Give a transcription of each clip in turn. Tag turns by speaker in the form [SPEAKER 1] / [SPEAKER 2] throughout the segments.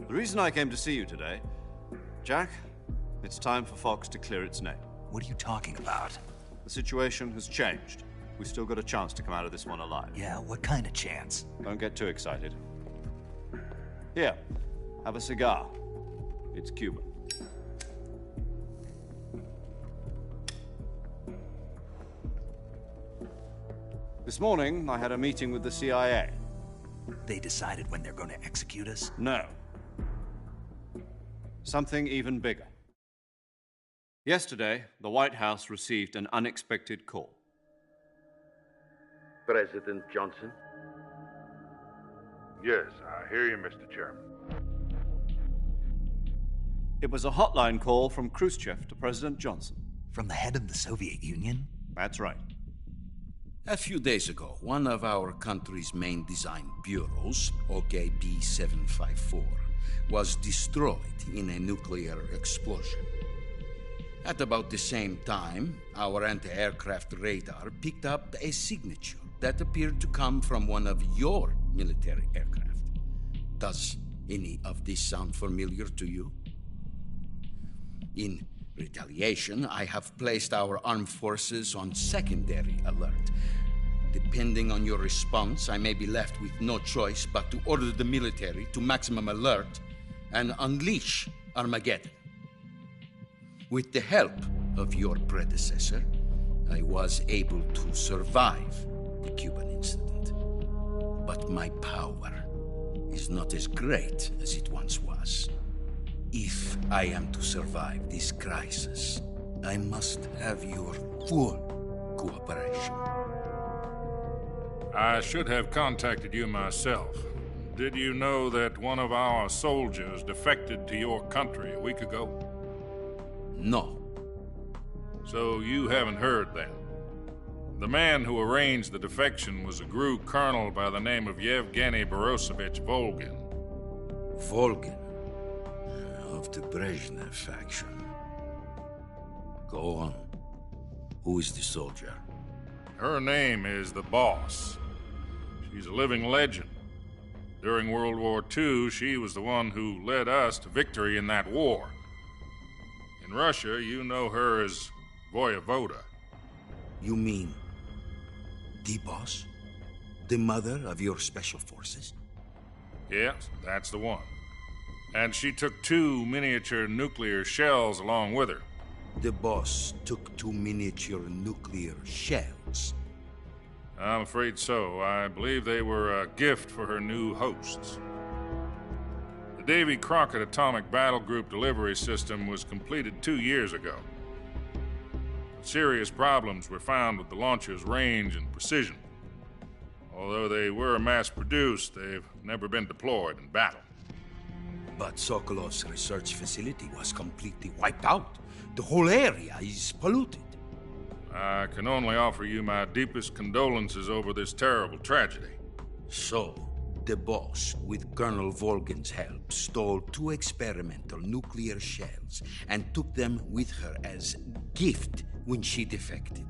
[SPEAKER 1] The reason I came to see you today, Jack, it's time for Fox to clear its name.
[SPEAKER 2] What are you talking about?
[SPEAKER 1] The situation has changed. We've still got a chance to come out of this one alive.
[SPEAKER 2] Yeah, what kind of chance?
[SPEAKER 1] Don't get too excited. Here, have a cigar. It's Cuban. This morning, I had a meeting with the CIA.
[SPEAKER 2] They decided when they're going to execute us?
[SPEAKER 1] No. Something even bigger. Yesterday, the White House received an unexpected call.
[SPEAKER 3] President Johnson?
[SPEAKER 4] Yes, I hear you, Mr. Chairman.
[SPEAKER 1] It was a hotline call from Khrushchev to President Johnson.
[SPEAKER 2] From the head of the Soviet Union?
[SPEAKER 1] That's right.
[SPEAKER 5] A few days ago, one of our country's main design bureaus, OKB 754, was destroyed in a nuclear explosion. At about the same time, our anti-aircraft radar picked up a signature that appeared to come from one of your military aircraft. Does any of this sound familiar to you? In retaliation, I have placed our armed forces on secondary alert. Depending on your response, I may be left with no choice but to order the military to maximum alert and unleash Armageddon. With the help of your predecessor, I was able to survive the Cuban incident. But my power is not as great as it once was. If I am to survive this crisis, I must have your full cooperation.
[SPEAKER 4] I should have contacted you myself. Did you know that one of our soldiers defected to your country a week ago?
[SPEAKER 5] No.
[SPEAKER 4] So you haven't heard then. The man who arranged the defection was a GRU colonel by the name of Yevgeny Borosovich Volgin.
[SPEAKER 5] Volgin, of the Brezhnev faction. Go on. Who is the soldier?
[SPEAKER 4] Her name is the Boss. She's a living legend. During World War II, she was the one who led us to victory in that war. In Russia, you know her as Voyevoda.
[SPEAKER 5] You mean the Boss? The mother of your special forces?
[SPEAKER 4] Yes, that's the one. And she took 2 miniature nuclear shells along with her.
[SPEAKER 5] The Boss took 2 miniature nuclear shells.
[SPEAKER 4] I'm afraid so. I believe they were a gift for her new hosts. The Davy Crockett Atomic Battle Group delivery system was completed 2 years ago. Serious problems were found with the launcher's range and precision. Although they were mass-produced, they've never been deployed in battle.
[SPEAKER 5] But Sokolov's research facility was completely wiped out. The whole area is polluted.
[SPEAKER 4] I can only offer you my deepest condolences over this terrible tragedy.
[SPEAKER 5] So, the Boss, with Colonel Volgin's help, stole 2 experimental nuclear shells and took them with her as gift when she defected.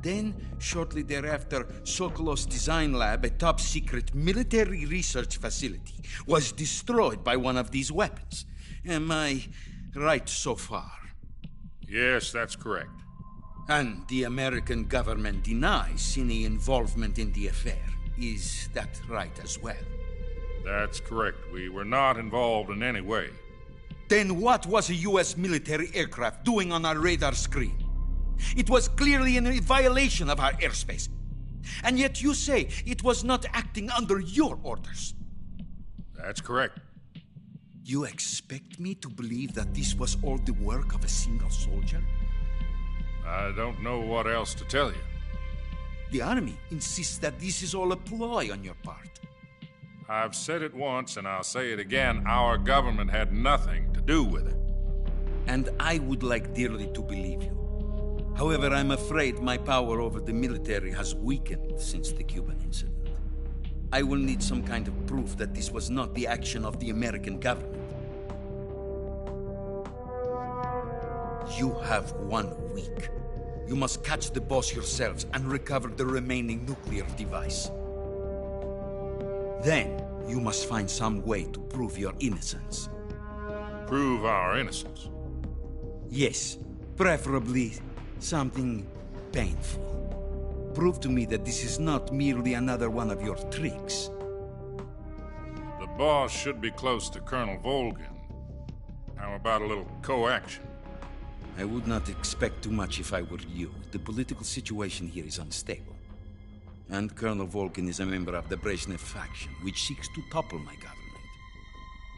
[SPEAKER 5] Then, shortly thereafter, Sokolov's design lab, a top-secret military research facility, was destroyed by one of these weapons. Am I right so far?
[SPEAKER 4] Yes, that's correct.
[SPEAKER 5] And the American government denies any involvement in the affair. Is that right as well?
[SPEAKER 4] That's correct. We were not involved in any way.
[SPEAKER 5] Then what was a U.S. military aircraft doing on our radar screen? It was clearly in violation of our airspace. And yet you say it was not acting under your orders.
[SPEAKER 4] That's correct.
[SPEAKER 5] You expect me to believe that this was all the work of a single soldier?
[SPEAKER 4] I don't know what else to tell you.
[SPEAKER 5] The Army insists that this is all a ploy on your part.
[SPEAKER 4] I've said it once, and I'll say it again. Our government had nothing to do with it.
[SPEAKER 5] And I would like dearly to believe you. However, I'm afraid my power over the military has weakened since the Cuban incident. I will need some kind of proof that this was not the action of the American government. You have 1 week. You must catch the Boss yourselves and recover the remaining nuclear device. Then, you must find some way to prove your innocence.
[SPEAKER 4] prove our innocence.
[SPEAKER 5] Yes, preferably something painful. Prove to me that this is not merely another one of your tricks.
[SPEAKER 4] The boss should be close to Colonel Volgin. How about a little co-action?
[SPEAKER 5] I would not expect too much if I were you. The political situation here is unstable. And Colonel Volgin is a member of the Brezhnev faction, which seeks to topple my government.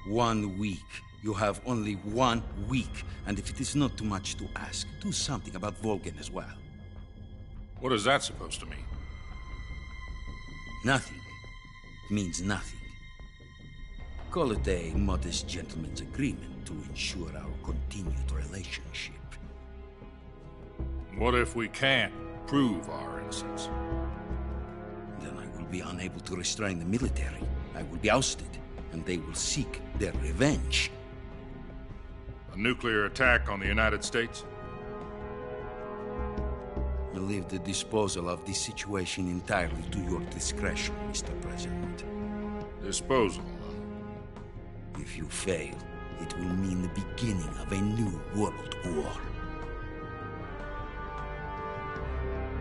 [SPEAKER 5] 1 week. You have only 1 week. And if it is not too much to ask, do something about Volgin as well.
[SPEAKER 4] What is that supposed to mean?
[SPEAKER 5] Nothing. It means nothing. Call it a modest gentleman's agreement to ensure our continued relationship.
[SPEAKER 4] What if we can't prove our innocence?
[SPEAKER 5] Then I will be unable to restrain the military. I will be ousted, and they will seek their revenge.
[SPEAKER 4] A nuclear attack on the United States?
[SPEAKER 5] I leave the disposal of this situation entirely to your discretion, Mr. President.
[SPEAKER 4] Disposal?
[SPEAKER 5] If you fail, it will mean the beginning of a new world war.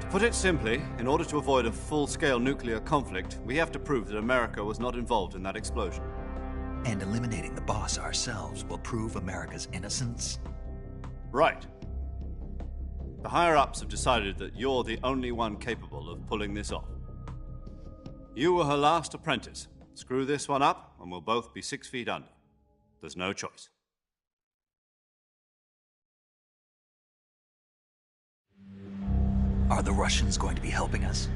[SPEAKER 1] To put it simply, in order to avoid a full-scale nuclear conflict, we have to prove that America was not involved in that explosion.
[SPEAKER 2] And eliminating the boss ourselves will prove America's innocence?
[SPEAKER 1] Right. The higher-ups have decided that you're the only one capable of pulling this off. You were her last apprentice. Screw this one up, and we'll both be 6 feet under. There's no choice.
[SPEAKER 2] Are the Russians going to be helping us?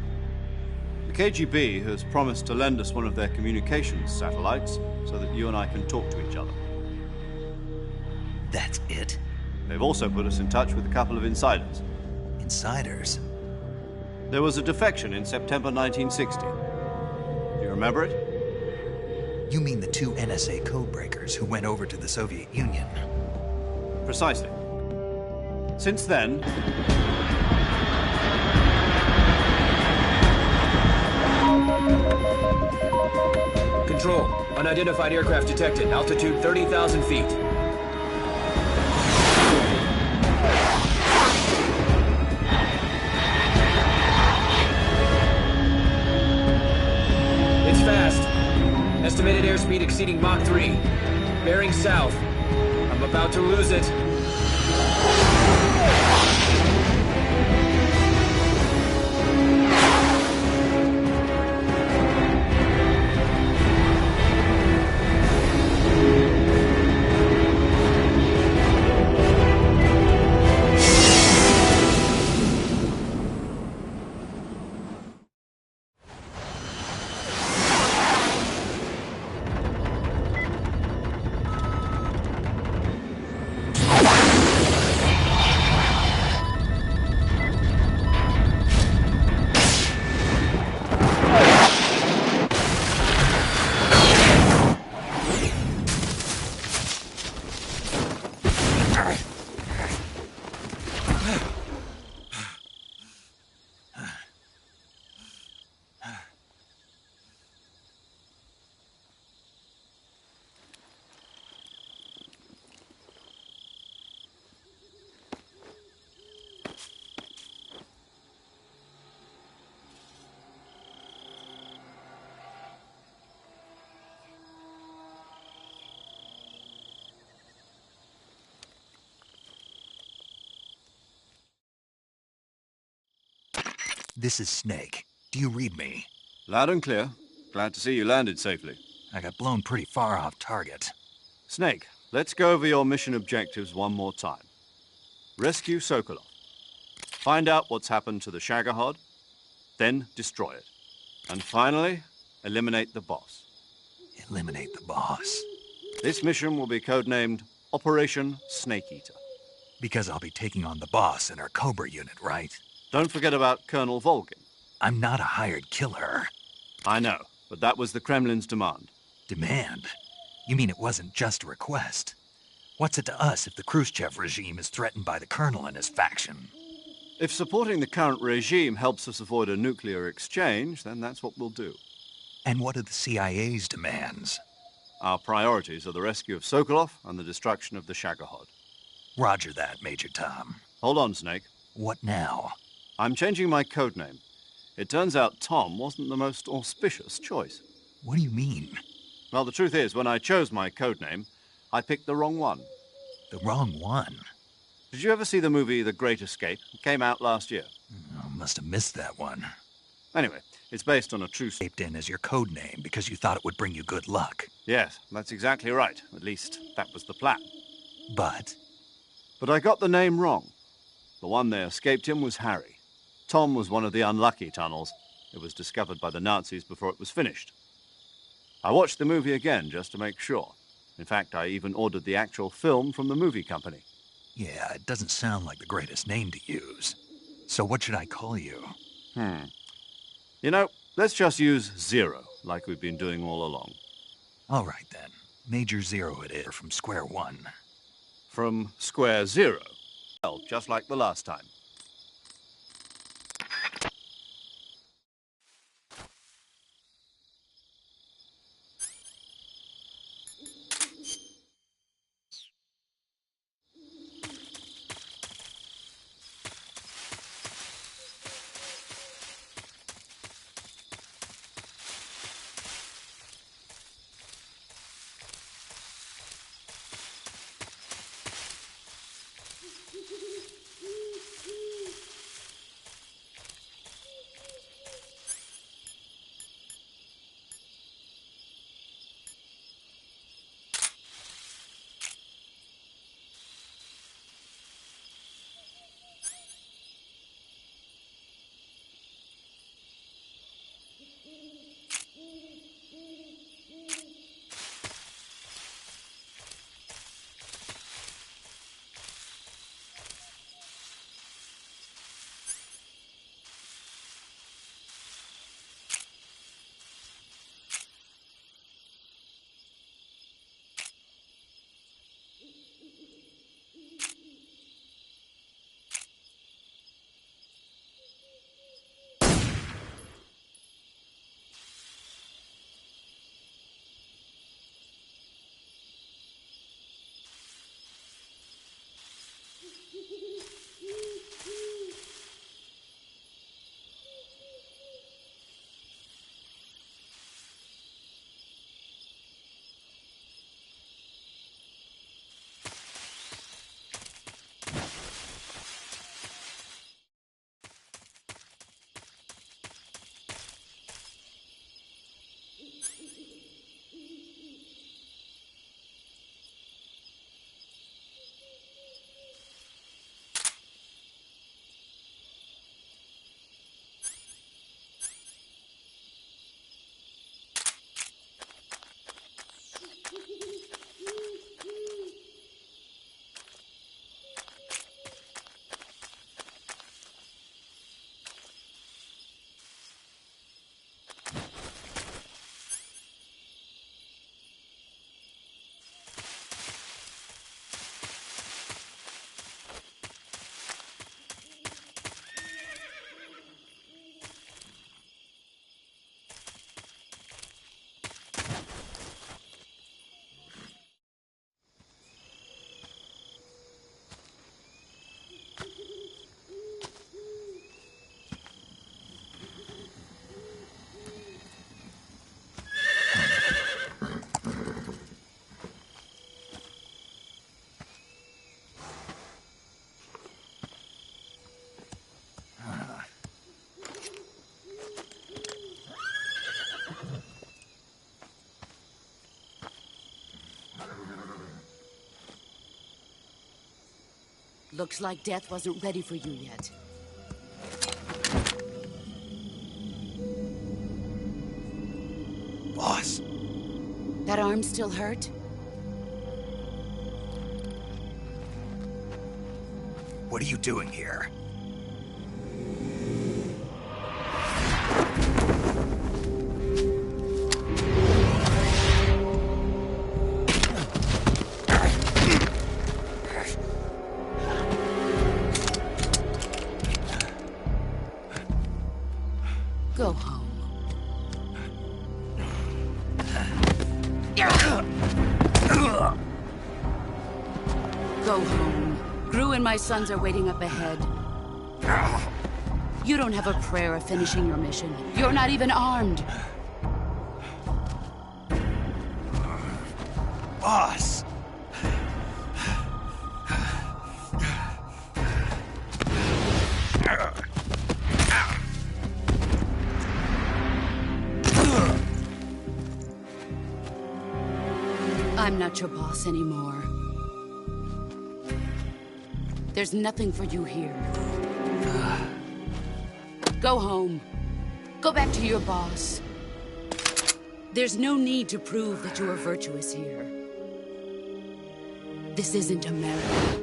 [SPEAKER 1] The KGB has promised to lend us one of their communications satellites so that you and I can talk to each other.
[SPEAKER 2] That's it?
[SPEAKER 1] They've also put us in touch with a couple of insiders.
[SPEAKER 2] Insiders?
[SPEAKER 1] There was a defection in September 1960. Do you remember it?
[SPEAKER 2] You mean the 2 NSA codebreakers who went over to the Soviet Union?
[SPEAKER 1] Precisely. Since then...
[SPEAKER 3] Control. Unidentified aircraft detected. Altitude 30,000 feet. It's fast. Estimated airspeed exceeding Mach 3. Bearing south. I'm about to lose it.
[SPEAKER 2] This is Snake. Do you read me?
[SPEAKER 1] Loud and clear. Glad to see you landed safely.
[SPEAKER 2] I got blown pretty far off target.
[SPEAKER 1] Snake, let's go over your mission objectives one more time. Rescue Sokolov. Find out what's happened to the Shagohod, then destroy it. And finally, eliminate the boss.
[SPEAKER 2] Eliminate the boss.
[SPEAKER 1] This mission will be codenamed Operation Snake Eater.
[SPEAKER 2] Because I'll be taking on the boss in our Cobra unit, right?
[SPEAKER 1] Don't forget about Colonel Volgin.
[SPEAKER 2] I'm not a hired killer.
[SPEAKER 1] I know, but that was the Kremlin's demand.
[SPEAKER 2] Demand? You mean it wasn't just a request? What's it to us if the Khrushchev regime is threatened by the Colonel and his faction?
[SPEAKER 1] If supporting the current regime helps us avoid a nuclear exchange, then that's what we'll do.
[SPEAKER 2] And what are the CIA's demands?
[SPEAKER 1] Our priorities are the rescue of Sokolov and the destruction of the Shagohod.
[SPEAKER 2] Roger that, Major Tom.
[SPEAKER 1] Hold on, Snake.
[SPEAKER 2] What now?
[SPEAKER 1] I'm changing my codename. It turns out Tom wasn't the most auspicious choice.
[SPEAKER 2] What do you mean?
[SPEAKER 1] Well, the truth is, when I chose my codename, I picked the wrong one.
[SPEAKER 2] The wrong one?
[SPEAKER 1] Did you ever see the movie The Great Escape? It came out last year.
[SPEAKER 2] Oh, must have missed that one.
[SPEAKER 1] Anyway, it's based on a true...
[SPEAKER 2] Taped in as your code name because you thought it would bring you good luck.
[SPEAKER 1] Yes, that's exactly right. At least, that was the plan.
[SPEAKER 2] But
[SPEAKER 1] I got the name wrong. The one they escaped in was Harry. Tom was one of the unlucky tunnels. It was discovered by the Nazis before it was finished. I watched the movie again just to make sure. In fact, I even ordered the actual film from the movie company.
[SPEAKER 2] yeah, it doesn't sound like the greatest name to use. So what should I call you?
[SPEAKER 1] You know, let's just use Zero, like we've been doing all along.
[SPEAKER 2] All right, then. Major Zero it is from Square One.
[SPEAKER 1] From Square Zero. Well, just like the last time.
[SPEAKER 6] Looks like death wasn't ready for you yet.
[SPEAKER 2] Boss.
[SPEAKER 6] That arm still hurt?
[SPEAKER 2] What are you doing here?
[SPEAKER 6] Go home. Go home. Gru and my sons are waiting up ahead. You don't have a prayer of finishing your mission. You're not even armed.
[SPEAKER 2] Boss!
[SPEAKER 6] I'm not your boss anymore. There's nothing for you here. Go home. Go back to your boss. There's no need to prove that you are virtuous here. This isn't America.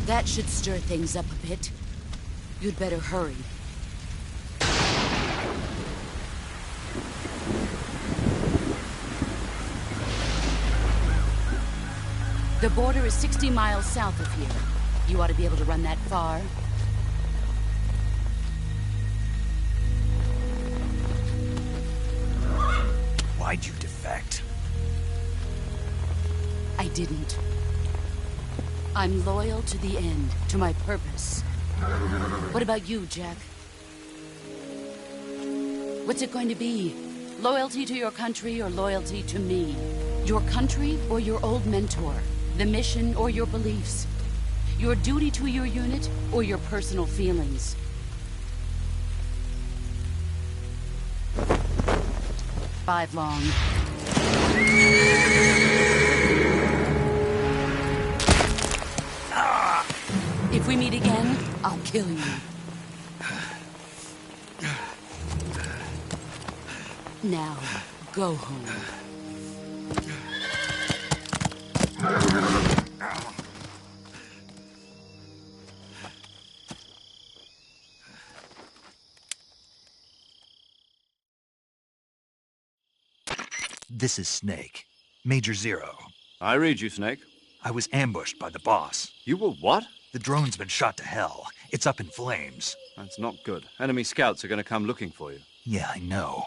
[SPEAKER 6] That should stir things up a bit. You'd better hurry. The border is 60 miles south of here. You ought to be able to run that far.
[SPEAKER 2] Why'd you defect?
[SPEAKER 6] I didn't. I'm loyal to the end, to my purpose. What about you, Jack? What's it going to be? Loyalty to your country or loyalty to me? Your country or your old mentor? The mission or your beliefs? Your duty to your unit or your personal feelings? Five long. If we meet again, I'll kill you. Now, go home.
[SPEAKER 2] This is Snake. Major Zero.
[SPEAKER 1] I read you, Snake.
[SPEAKER 2] I was ambushed by the boss.
[SPEAKER 1] You were what?
[SPEAKER 2] The drone's been shot to hell. It's up in flames.
[SPEAKER 1] That's not good. Enemy scouts are going to come looking for you.
[SPEAKER 2] Yeah, I know.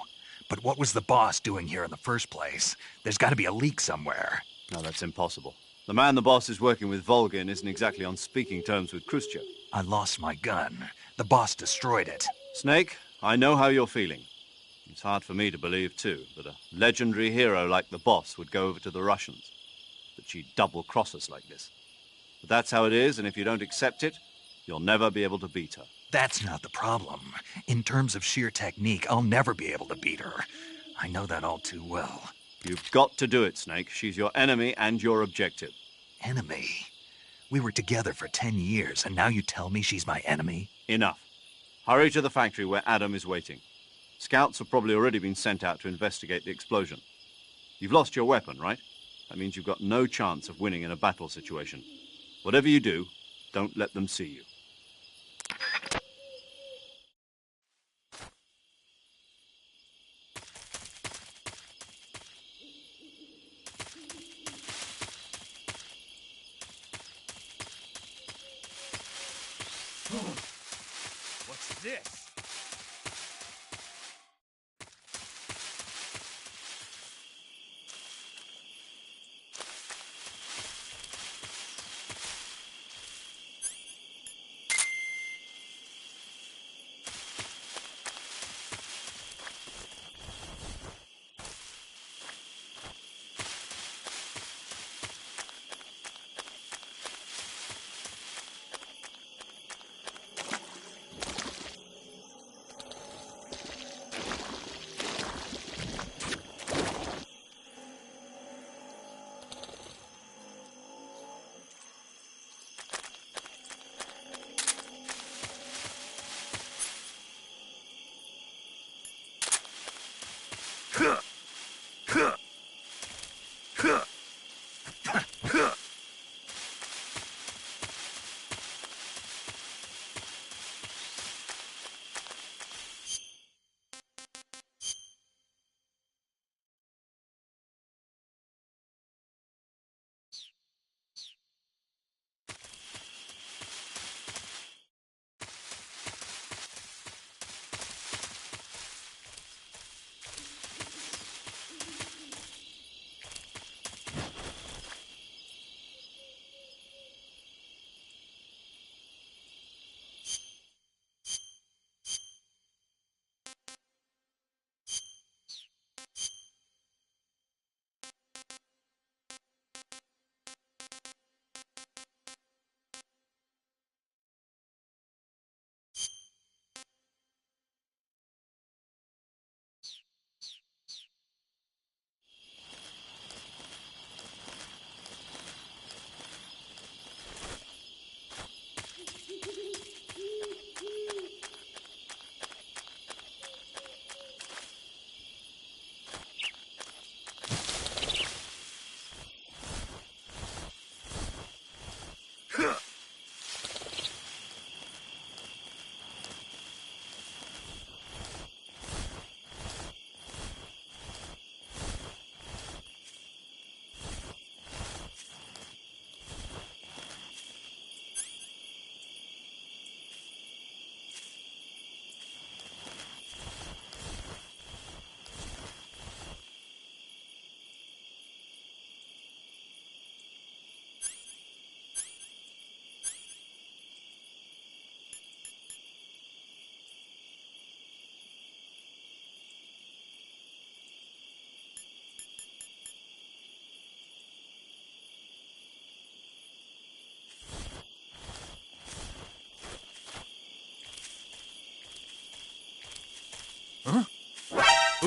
[SPEAKER 2] But what was the boss doing here in the first place? There's got to be a leak somewhere.
[SPEAKER 1] No, that's impossible. The man the boss is working with, Volgin, isn't exactly on speaking terms with Khrushchev.
[SPEAKER 2] I lost my gun. The boss destroyed it.
[SPEAKER 1] Snake, I know how you're feeling. It's hard for me to believe, too, that a legendary hero like the boss would go over to the Russians. That she'd double-cross us like this. But that's how it is, and if you don't accept it, you'll never be able to beat her.
[SPEAKER 2] That's not the problem. In terms of sheer technique, I'll never be able to beat her. I know that all too well.
[SPEAKER 1] You've got to do it, Snake. She's your enemy and your objective.
[SPEAKER 2] Enemy? We were together for 10 years, and now you tell me she's my enemy?
[SPEAKER 1] Enough. Hurry to the factory where Adam is waiting. Scouts have probably already been sent out to investigate the explosion. You've lost your weapon, right? That means you've got no chance of winning in a battle situation. Whatever you do, don't let them see you.
[SPEAKER 2] What's this?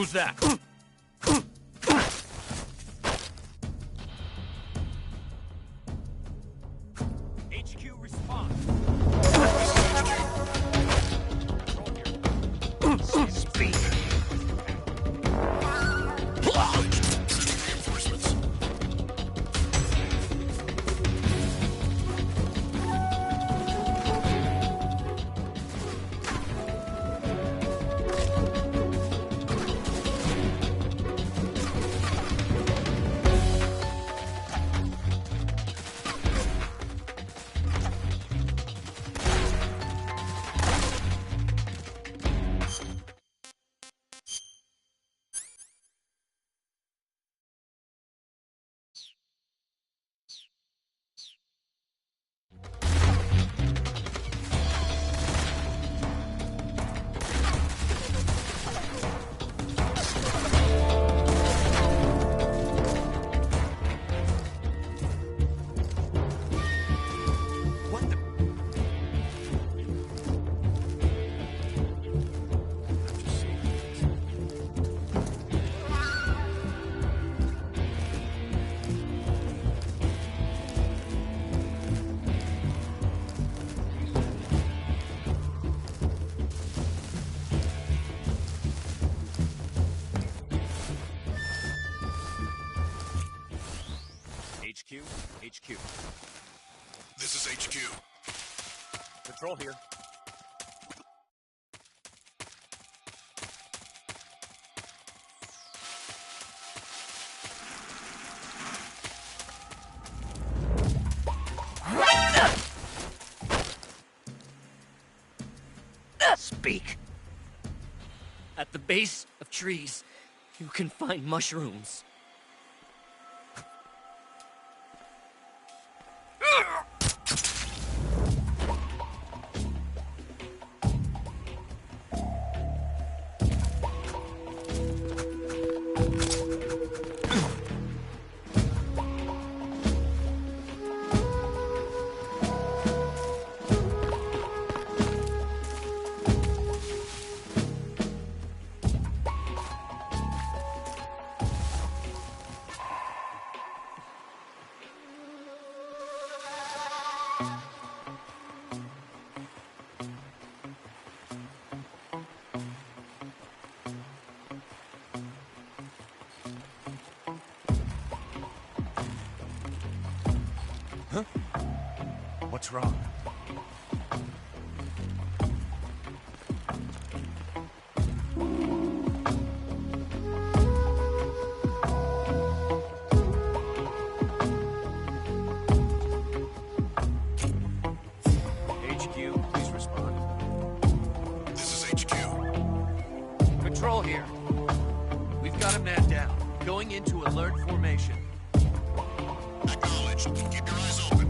[SPEAKER 3] Who's that? HQ response.
[SPEAKER 2] Speak.
[SPEAKER 4] Reinforcements.
[SPEAKER 2] What the?
[SPEAKER 3] HQ, HQ.
[SPEAKER 4] This is HQ.
[SPEAKER 3] Patrol here.
[SPEAKER 2] Speak.
[SPEAKER 7] At the base of trees, you can find mushrooms.
[SPEAKER 2] What's wrong?
[SPEAKER 3] HQ, please respond.
[SPEAKER 4] This is HQ.
[SPEAKER 7] Patrol here. We've got a man down. Going into alert formation.
[SPEAKER 4] Acknowledged. Keep your eyes open.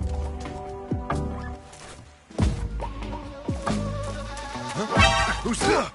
[SPEAKER 2] Who's that?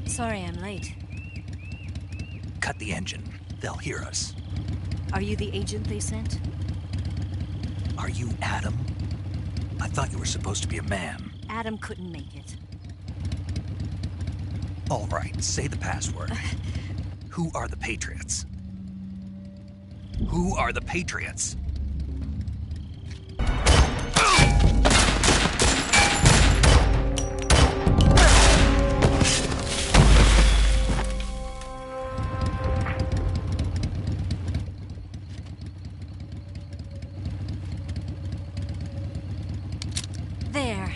[SPEAKER 8] Sorry I'm late.
[SPEAKER 2] Cut the engine. They'll hear us.
[SPEAKER 8] Are you the agent they sent?
[SPEAKER 2] Are you Adam? I thought you were supposed to be a man.
[SPEAKER 8] Adam couldn't make it.
[SPEAKER 2] All right, say the password. Who are the Patriots? Who are the Patriots?
[SPEAKER 8] There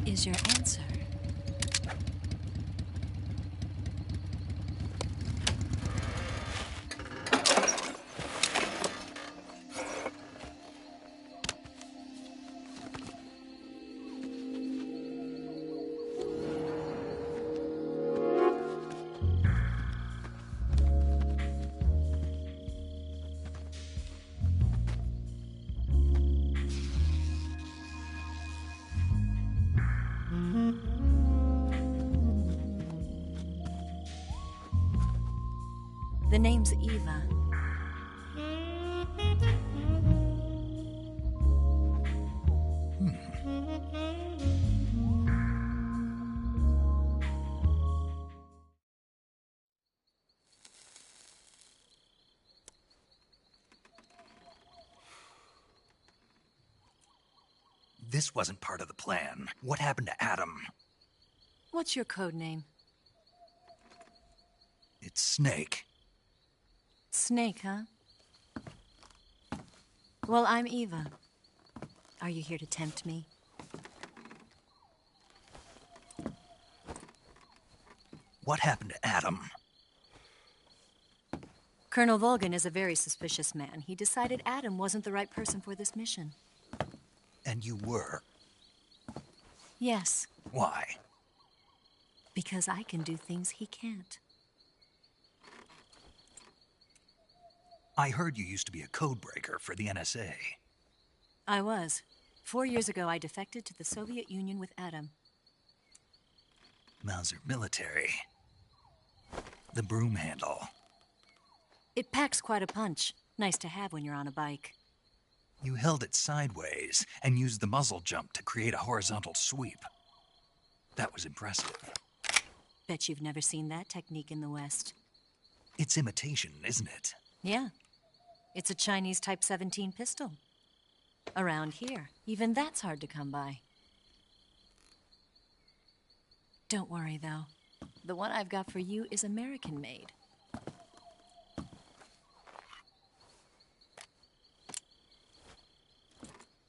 [SPEAKER 8] is your answer. The name's Eva.
[SPEAKER 2] This wasn't part of the plan. What happened to Adam?
[SPEAKER 8] What's your code name?
[SPEAKER 2] It's Snake.
[SPEAKER 8] Snake, huh? Well, I'm Eva. Are you here to tempt me?
[SPEAKER 2] What happened to Adam?
[SPEAKER 8] Colonel Volgin is a very suspicious man. He decided Adam wasn't the right person for this mission.
[SPEAKER 2] And you were.
[SPEAKER 8] Yes,
[SPEAKER 2] Why?
[SPEAKER 8] because I can do things he can't.
[SPEAKER 2] I heard you used to be a codebreaker for the NSA.
[SPEAKER 8] I was. 4 years ago, I defected to the Soviet Union with Adam.
[SPEAKER 2] Mauser military. The broom handle.
[SPEAKER 8] It packs quite a punch. Nice to have when you're on a bike.
[SPEAKER 2] You held it sideways and used the muzzle jump to create a horizontal sweep. That was impressive.
[SPEAKER 8] Bet you've never seen that technique in the West.
[SPEAKER 2] It's imitation, isn't it?
[SPEAKER 8] Yeah. It's a Chinese Type 17 pistol. Around here, even that's hard to come by. Don't worry, though. The one I've got for you is American-made.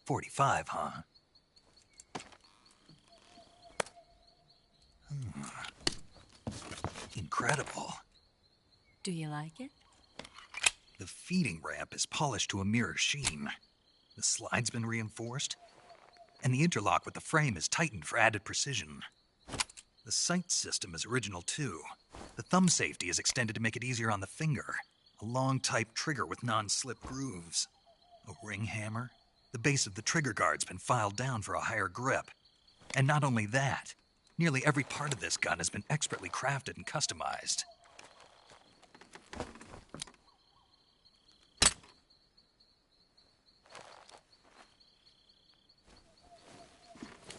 [SPEAKER 2] .45, huh? Incredible.
[SPEAKER 8] Do you like it?
[SPEAKER 2] The feeding ramp is polished to a mirror sheen. The slide's been reinforced, and the interlock with the frame is tightened for added precision. The sight system is original too. The thumb safety is extended to make it easier on the finger. A long type trigger with non-slip grooves. A ring hammer. The base of the trigger guard's been filed down for a higher grip. And not only that, nearly every part of this gun has been expertly crafted and customized.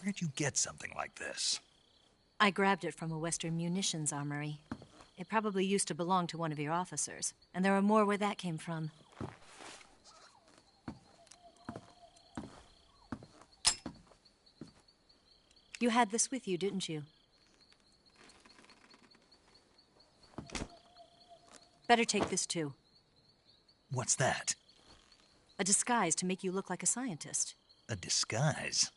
[SPEAKER 2] Where'd you get something like this?
[SPEAKER 8] I grabbed it from a Western munitions armory. It probably used to belong to one of your officers, and there are more where that came from. You had this with you, didn't you? Better take this too.
[SPEAKER 2] What's that?
[SPEAKER 8] A disguise to make you look like a scientist.
[SPEAKER 2] A disguise?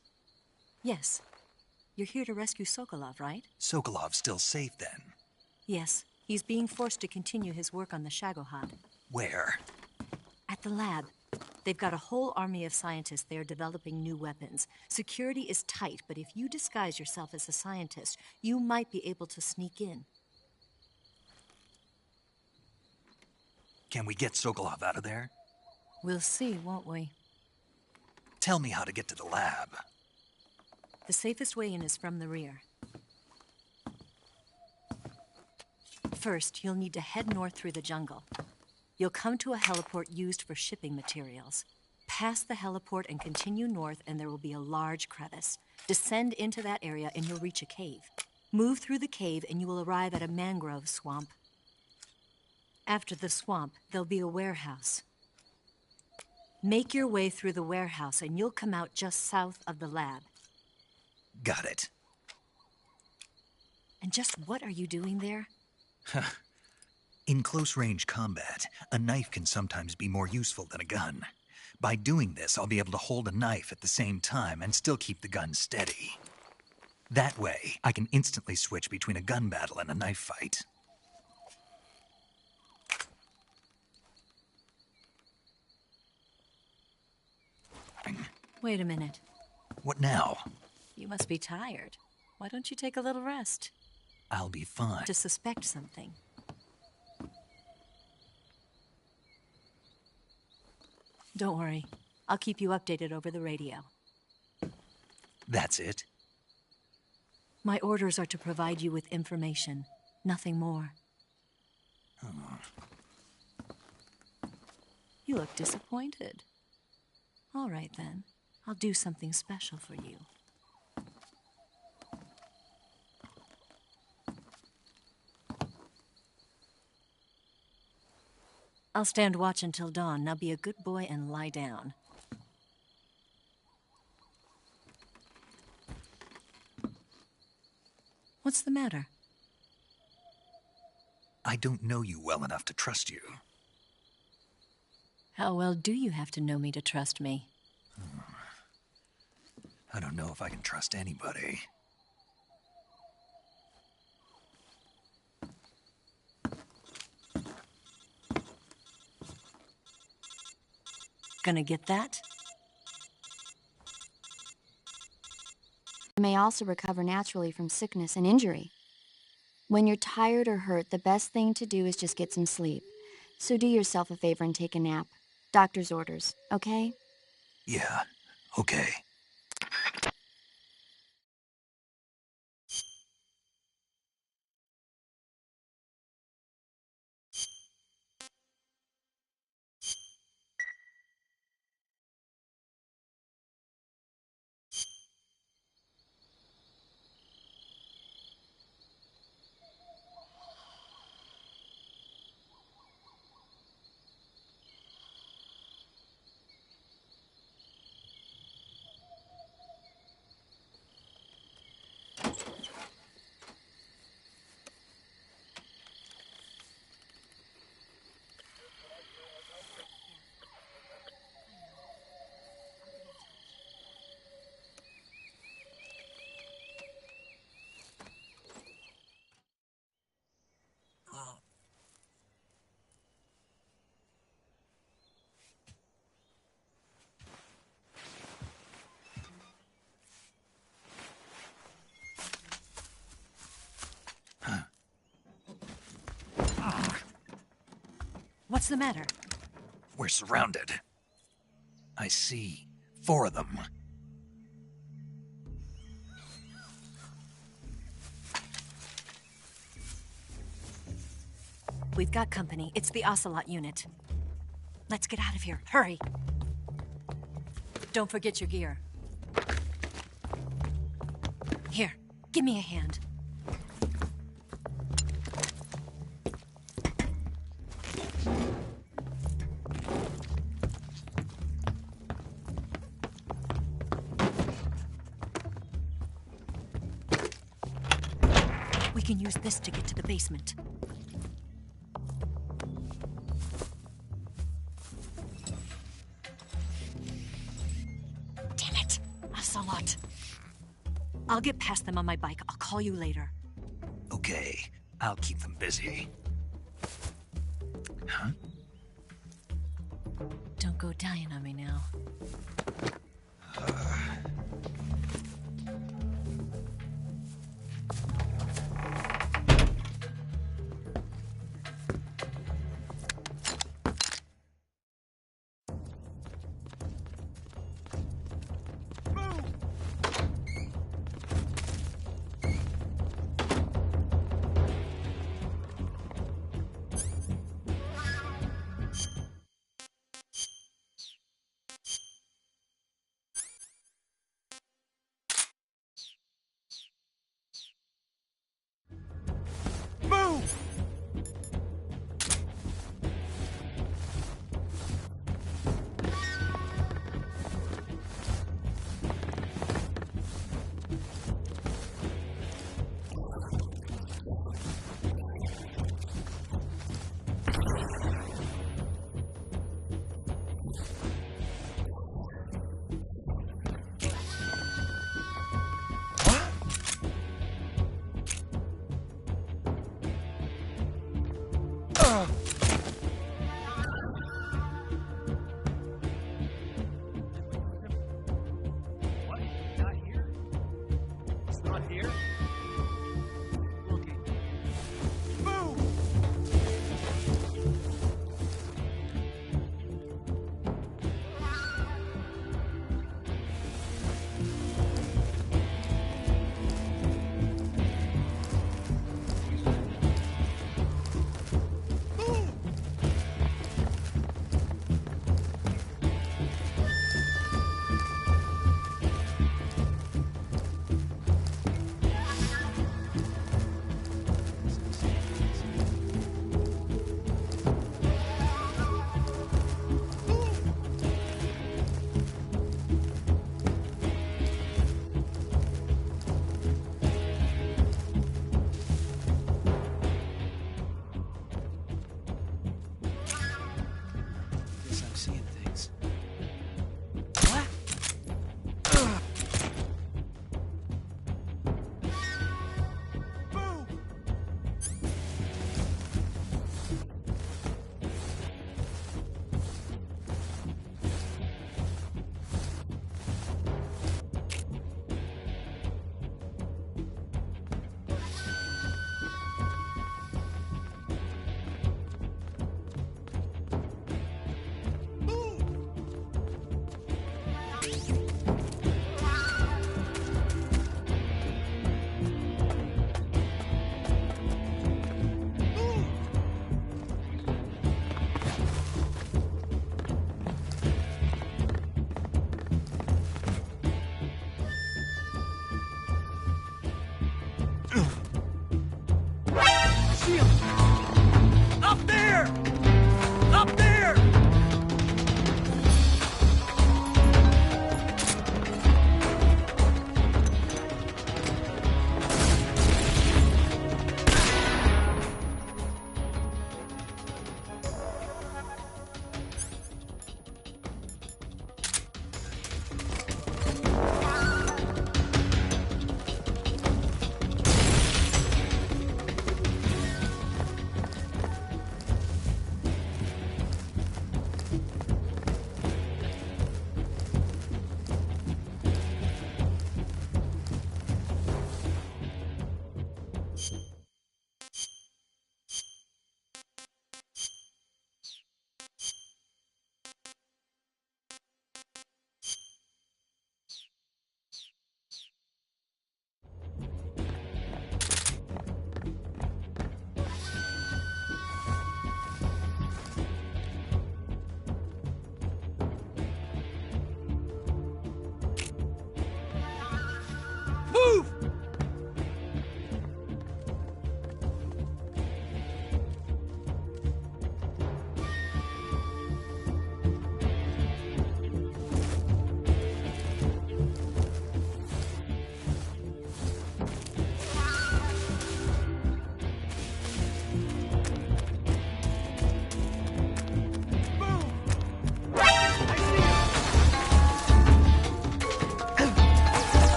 [SPEAKER 8] Yes. You're here to rescue Sokolov, right?
[SPEAKER 2] Sokolov's still safe then?
[SPEAKER 8] Yes. He's being forced to continue his work on the Shagohod.
[SPEAKER 2] Where?
[SPEAKER 8] At the lab. They've got a whole army of scientists there developing new weapons. Security is tight, but if you disguise yourself as a scientist, you might be able to sneak in.
[SPEAKER 2] Can we get Sokolov out of there?
[SPEAKER 8] We'll see, won't we?
[SPEAKER 2] Tell me how to get to the lab.
[SPEAKER 8] The safest way in is from the rear. First, you'll need to head north through the jungle. You'll come to a heliport used for shipping materials. Pass the heliport and continue north, and there will be a large crevice. Descend into that area and you'll reach a cave. Move through the cave and you will arrive at a mangrove swamp. After the swamp, there'll be a warehouse. Make your way through the warehouse and you'll come out just south of the lab.
[SPEAKER 2] Got it.
[SPEAKER 8] And just what are you doing there?
[SPEAKER 2] In close-range combat, a knife can sometimes be more useful than a gun. By doing this, I'll be able to hold a knife at the same time and still keep the gun steady. That way, I can instantly switch between a gun battle and a knife fight.
[SPEAKER 8] Wait a minute.
[SPEAKER 2] What now?
[SPEAKER 8] You must be tired. Why don't you take a little rest?
[SPEAKER 2] I'll be fine.
[SPEAKER 8] To suspect something. Don't worry. I'll keep you updated over the radio.
[SPEAKER 2] That's it?
[SPEAKER 8] My orders are to provide you with information, nothing more. You look disappointed. All right, then. I'll do something special for you. I'll stand watch until dawn. Now be a good boy and lie down. What's the matter?
[SPEAKER 2] I don't know you well enough to trust you.
[SPEAKER 8] How well do you have to know me to trust me?
[SPEAKER 2] I don't know if I can trust anybody.
[SPEAKER 8] Gonna get that?
[SPEAKER 9] You may also recover naturally from sickness and injury. When you're tired or hurt, the best thing to do is just get some sleep. So do yourself a favor and take a nap. Doctor's orders, okay?
[SPEAKER 2] Yeah, okay.
[SPEAKER 8] What's the matter?
[SPEAKER 2] We're surrounded. I see 4 of them.
[SPEAKER 8] We've got company. It's the Ocelot unit. Let's get out of here. Hurry! Don't forget your gear. Here, give me a hand. We can use this to get to the basement. Damn it! Ocelot. I'll get past them on my bike. I'll call you later.
[SPEAKER 2] Okay, I'll keep them busy. Huh?
[SPEAKER 8] Don't go dying on me now.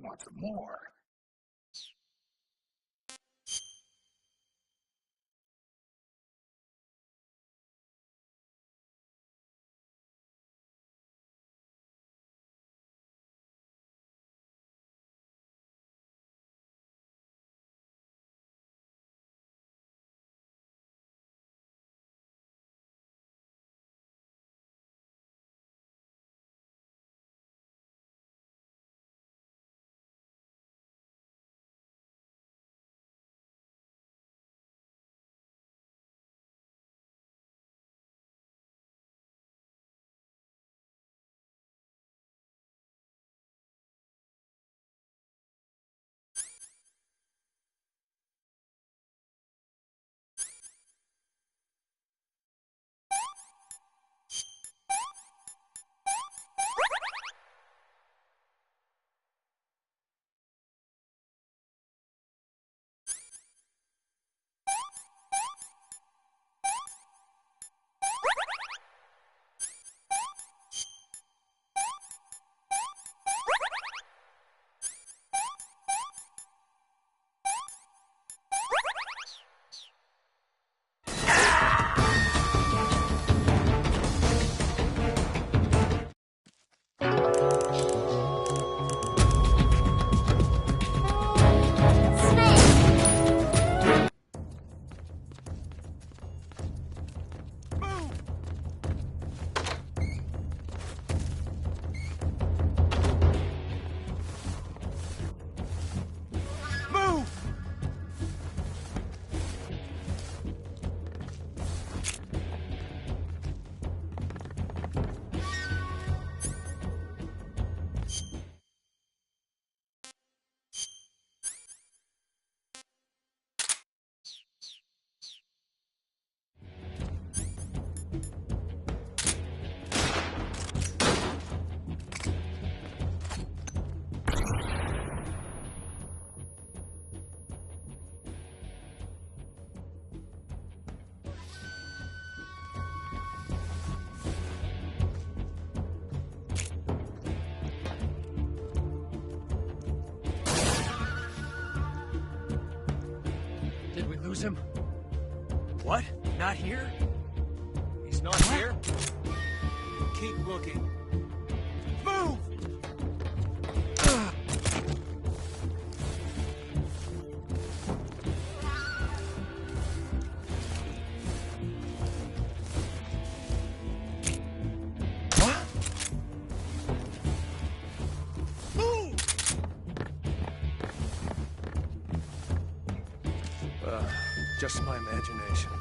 [SPEAKER 10] want some more.
[SPEAKER 7] Lose him? What? Not here? He's not here? Keep looking. Move! What? Move! Just my imagination.